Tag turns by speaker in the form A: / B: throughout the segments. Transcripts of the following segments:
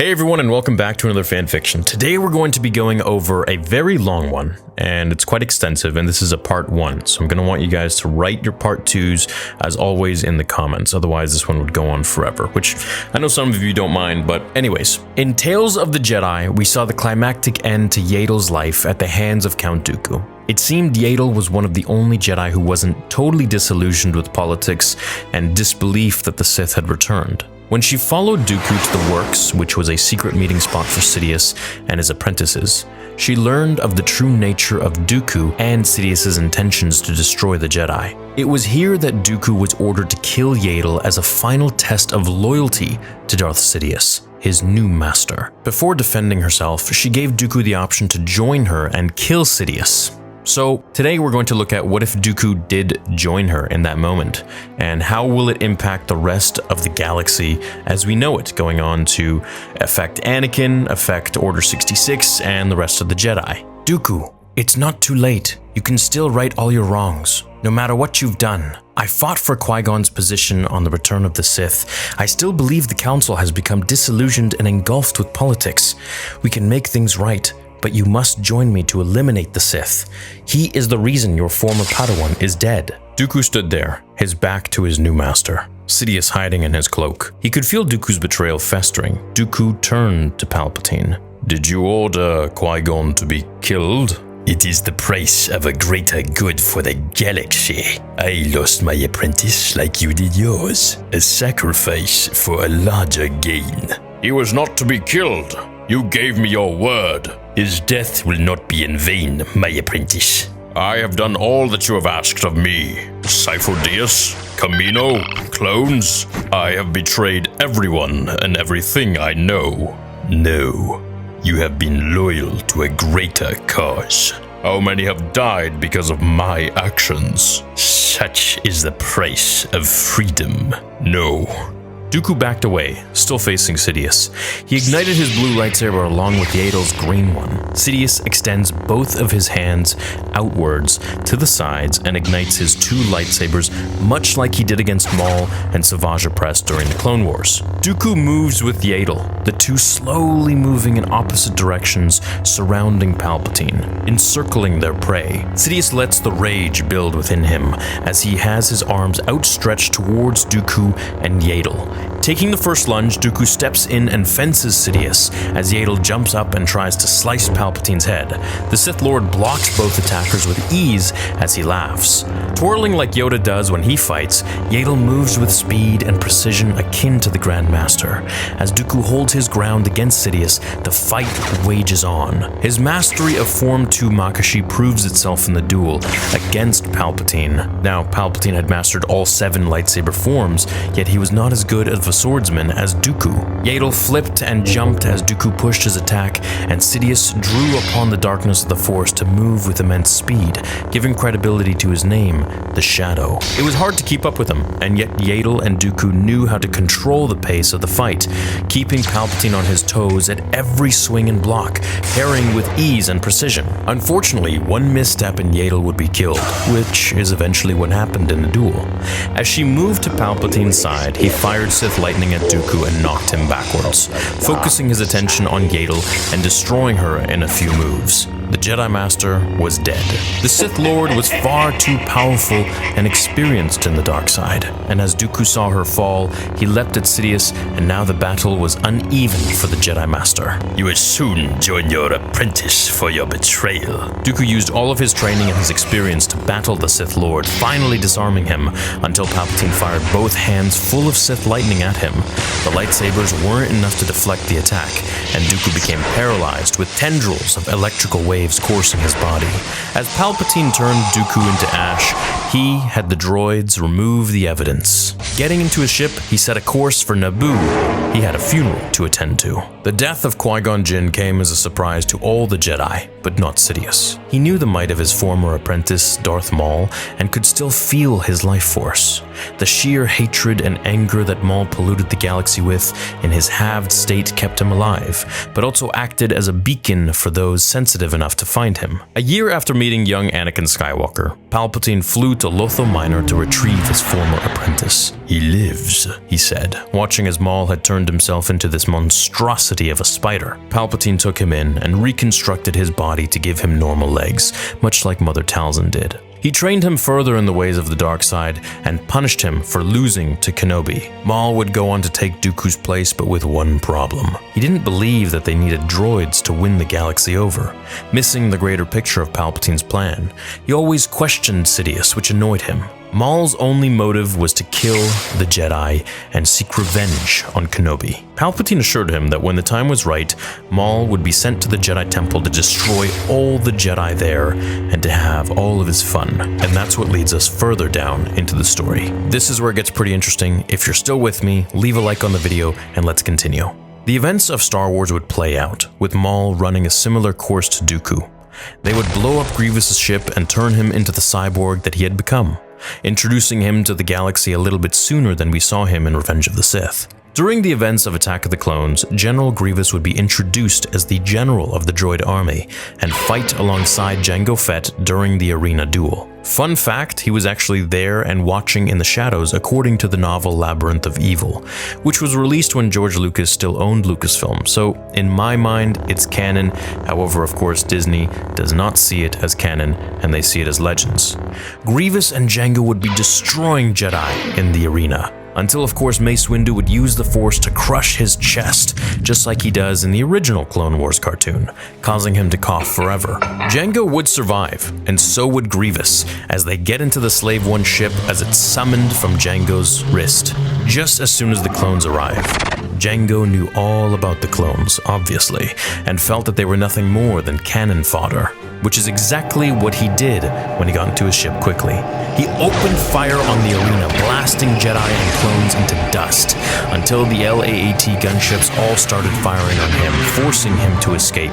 A: Hey everyone, and welcome back to another fanfiction. Today we're going to be going over a very long one, and it's quite extensive, and this is a part 1. So I'm going to want you guys to write your part 2s, as always, in the comments. Otherwise, this one would go on forever, which I know some of you don't mind, but anyways. In Tales of the Jedi, we saw the climactic end to Yaddle's life at the hands of Count Dooku. It seemed Yaddle was one of the only Jedi who wasn't totally disillusioned with politics and disbelief that the Sith had returned. When she followed Dooku to the Works, which was a secret meeting spot for Sidious and his apprentices, she learned of the true nature of Dooku and Sidious's intentions to destroy the Jedi. It was here that Dooku was ordered to kill Yaddle as a final test of loyalty to Darth Sidious, his new master. Before defending herself, she gave Dooku the option to join her and kill Sidious. So today we're going to look at what if Dooku did join her in that moment, and how will it impact the rest of the galaxy as we know it, going on to affect Anakin, affect Order 66, and the rest of the Jedi. Dooku, it's not too late. You can still right all your wrongs, no matter what you've done. I fought for Qui-Gon's position on the return of the Sith. I still believe the Council has become disillusioned and engulfed with politics. We can make things right. But you must join me to eliminate the Sith. He is the reason your former Padawan is dead. Dooku stood there, his back to his new master, Sidious hiding in his cloak. He could feel Dooku's betrayal festering. Dooku turned to Palpatine. Did you order Qui-Gon to be killed? It is the price of a greater good for the galaxy. I lost my apprentice like you did yours. A sacrifice for a larger gain. He was not to be killed. You gave me your word. His death will not be in vain, my apprentice. I have done all that you have asked of me. Sifo-Dyas, Camino, clones. I have betrayed everyone and everything I know. No, you have been loyal to a greater cause. How many have died because of my actions? Such is the price of freedom. No. Dooku backed away, still facing Sidious. He ignited his blue lightsaber along with Yaddle's green one. Sidious extends both of his hands outwards to the sides and ignites his two lightsabers, much like he did against Maul and Savage Opress during the Clone Wars. Dooku moves with Yaddle, the two slowly moving in opposite directions, surrounding Palpatine, encircling their prey. Sidious lets the rage build within him as he has his arms outstretched towards Dooku and Yaddle. Taking the first lunge, Dooku steps in and fences Sidious as Yaddle jumps up and tries to slice Palpatine's head. The Sith Lord blocks both attackers with ease as he laughs. Twirling like Yoda does when he fights, Yaddle moves with speed and precision akin to the Grand Master. As Dooku holds his ground against Sidious, the fight wages on. His mastery of Form 2 Makashi proves itself in the duel against Palpatine. Now, Palpatine had mastered all 7 lightsaber forms, yet he was not as good of a swordsman as Dooku. Yaddle flipped and jumped as Dooku pushed his attack, and Sidious drew upon the darkness of the Force to move with immense speed, giving credibility to his name, the Shadow. It was hard to keep up with him, and yet Yaddle and Dooku knew how to control the pace of the fight, keeping Palpatine on his toes at every swing and block, parrying with ease and precision. Unfortunately, one misstep and Yaddle would be killed, which is eventually what happened in the duel. As she moved to Palpatine's side, he fired Sith lightning at Dooku and knocked him backwards, focusing his attention on Yaddle and destroying her in a few moves. The Jedi Master was dead. The Sith Lord was far too powerful and experienced in the dark side, and as Dooku saw her fall, he leapt at Sidious, and now the battle was uneven for the Jedi Master. You will soon join your apprentice for your betrayal. Dooku used all of his training and his experience to battle the Sith Lord, finally disarming him until Palpatine fired both hands full of Sith lightning at him. The lightsabers weren't enough to deflect the attack, and Dooku became paralyzed with tendrils of electrical waves coursing his body. As Palpatine turned Dooku into ash, he had the droids remove the evidence. Getting into his ship, he set a course for Naboo. He had a funeral to attend to. The death of Qui-Gon Jinn came as a surprise to all the Jedi, but not Sidious. He knew the might of his former apprentice, Darth Maul, and could still feel his life force. The sheer hatred and anger that Maul polluted the galaxy with in his halved state kept him alive, but also acted as a beacon for those sensitive enough to find him. A year after meeting young Anakin Skywalker, Palpatine flew to Lotho Minor to retrieve his former apprentice. "He lives," he said, watching as Maul had turned himself into this monstrosity of a spider. Palpatine took him in and reconstructed his body to give him normal legs, much like Mother Talzin did. He trained him further in the ways of the dark side and punished him for losing to Kenobi. Maul would go on to take Dooku's place, but with one problem. He didn't believe that they needed droids to win the galaxy over, missing the greater picture of Palpatine's plan. He always questioned Sidious, which annoyed him. Maul's only motive was to kill the Jedi and seek revenge on Kenobi. Palpatine assured him that when the time was right, Maul would be sent to the Jedi Temple to destroy all the Jedi there and to have all of his fun. And that's what leads us further down into the story. This is where it gets pretty interesting. If you're still with me, leave a like on the video and let's continue. The events of Star Wars would play out, with Maul running a similar course to Dooku. They would blow up Grievous's ship and turn him into the cyborg that he had become, introducing him to the galaxy a little bit sooner than we saw him in Revenge of the Sith. During the events of Attack of the Clones, General Grievous would be introduced as the general of the droid army and fight alongside Jango Fett during the arena duel. Fun fact, he was actually there and watching in the shadows according to the novel Labyrinth of Evil, which was released when George Lucas still owned Lucasfilm, so in my mind it's canon. However, of course, Disney does not see it as canon and they see it as legends. Grievous and Jango would be destroying Jedi in the arena, until of course Mace Windu would use the Force to crush his chest, just like he does in the original Clone Wars cartoon, causing him to cough forever. Jango would survive, and so would Grievous, as they get into the Slave One ship as it's summoned from Jango's wrist. Just as soon as the clones arrive, Jango knew all about the clones, obviously, and felt that they were nothing more than cannon fodder, which is exactly what he did when he got into his ship quickly. He opened fire on the arena, blasting Jedi and clones into dust, until the LAAT gunships all started firing on him, forcing him to escape.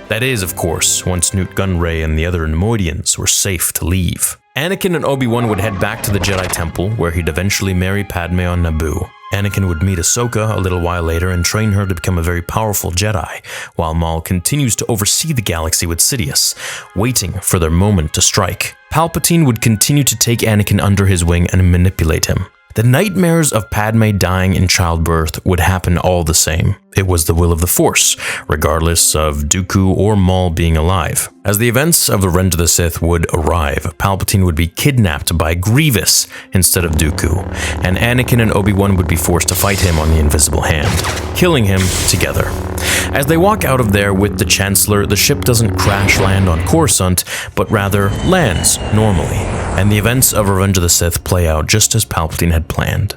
A: That is, of course, once Newt Gunray and the other Neimoidians were safe to leave. Anakin and Obi-Wan would head back to the Jedi Temple, where he'd eventually marry Padme on Naboo. Anakin would meet Ahsoka a little while later and train her to become a very powerful Jedi, while Maul continues to oversee the galaxy with Sidious, waiting for their moment to strike. Palpatine would continue to take Anakin under his wing and manipulate him. The nightmares of Padme dying in childbirth would happen all the same. It was the will of the Force, regardless of Dooku or Maul being alive. As the events of the Revenge of the Sith would arrive, Palpatine would be kidnapped by Grievous instead of Dooku, and Anakin and Obi-Wan would be forced to fight him on the Invisible Hand, killing him together. As they walk out of there with the Chancellor, the ship doesn't crash land on Coruscant, but rather lands normally, and the events of Revenge of the Sith play out just as Palpatine had planned.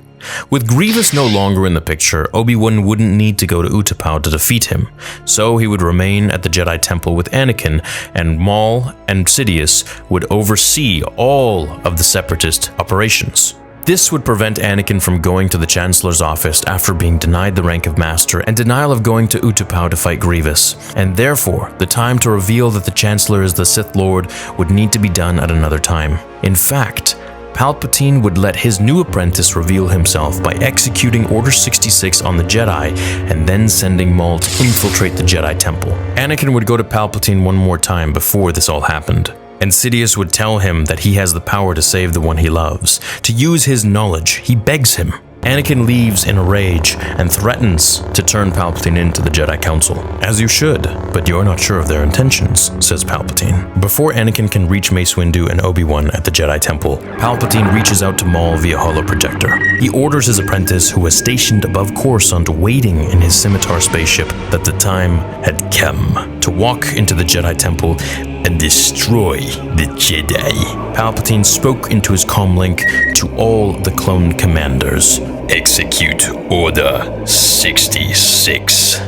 A: With Grievous no longer in the picture, Obi-Wan wouldn't need to go to Utapau to defeat him, so he would remain at the Jedi Temple with Anakin, and Maul and Sidious would oversee all of the Separatist operations. This would prevent Anakin from going to the Chancellor's office after being denied the rank of Master and denial of going to Utapau to fight Grievous, and therefore the time to reveal that the Chancellor is the Sith Lord would need to be done at another time. In fact, Palpatine would let his new apprentice reveal himself by executing Order 66 on the Jedi and then sending Maul to infiltrate the Jedi Temple. Anakin would go to Palpatine one more time before this all happened, and Sidious would tell him that he has the power to save the one he loves. To use his knowledge, he begs him. Anakin leaves in a rage and threatens to turn Palpatine into the Jedi Council. As you should, but you're not sure of their intentions, says Palpatine. Before Anakin can reach Mace Windu and Obi-Wan at the Jedi Temple, Palpatine reaches out to Maul via holoprojector. He orders his apprentice, who was stationed above Coruscant waiting in his scimitar spaceship, that the time had come to walk into the Jedi Temple and destroy the Jedi. Palpatine spoke into his comlink to all the clone commanders. Execute Order 66.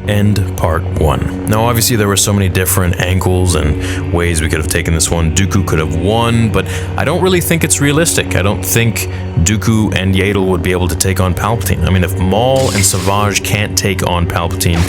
A: End part 1. Now obviously there were so many different angles and ways we could have taken this one. Dooku could have won, but I don't really think it's realistic. I don't think Dooku and Yaddle would be able to take on Palpatine. I mean, if Maul and Savage can't take on Palpatine,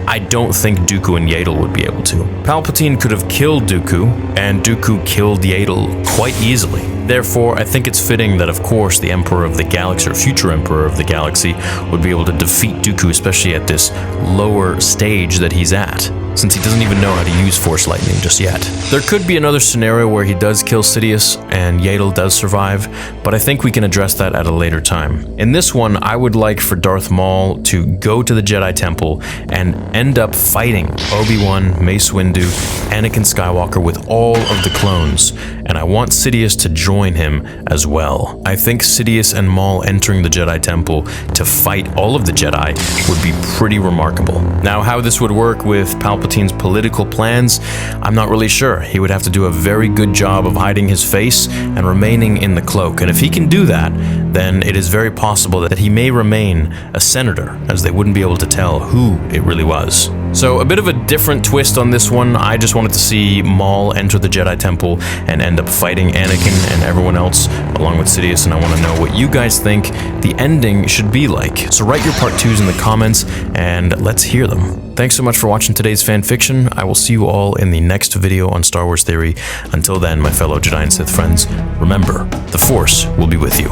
A: I don't think Dooku and Yaddle would be able to. Palpatine could have killed Dooku, and Dooku killed Yaddle quite easily. Therefore, I think it's fitting that, of course, the Emperor of the Galaxy, or future Emperor of the Galaxy, would be able to defeat Dooku, especially at this lower stage that he's at, since he doesn't even know how to use Force Lightning just yet. There could be another scenario where he does kill Sidious and Yaddle does survive, but I think we can address that at a later time. In this one, I would like for Darth Maul to go to the Jedi Temple and end up fighting Obi-Wan, Mace Windu, Anakin Skywalker with all of the clones, and I want Sidious to join him as well. I think Sidious and Maul entering the Jedi Temple to fight all of the Jedi would be pretty remarkable. Now, how this would work with Palpatine's political plans, I'm not really sure. He would have to do a very good job of hiding his face and remaining in the cloak, and if he can do that, then it is very possible that he may remain a senator, as they wouldn't be able to tell who it really was. So a bit of a different twist on this one. I just wanted to see Maul enter the Jedi Temple and end up fighting Anakin and everyone else along with Sidious, and I want to know what you guys think the ending should be like. So write your part 2s in the comments and let's hear them. Thanks so much for watching today's fan fiction. I will see you all in the next video on Star Wars Theory. Until then, my fellow Jedi and Sith friends, remember, the Force will be with you.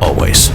A: Always.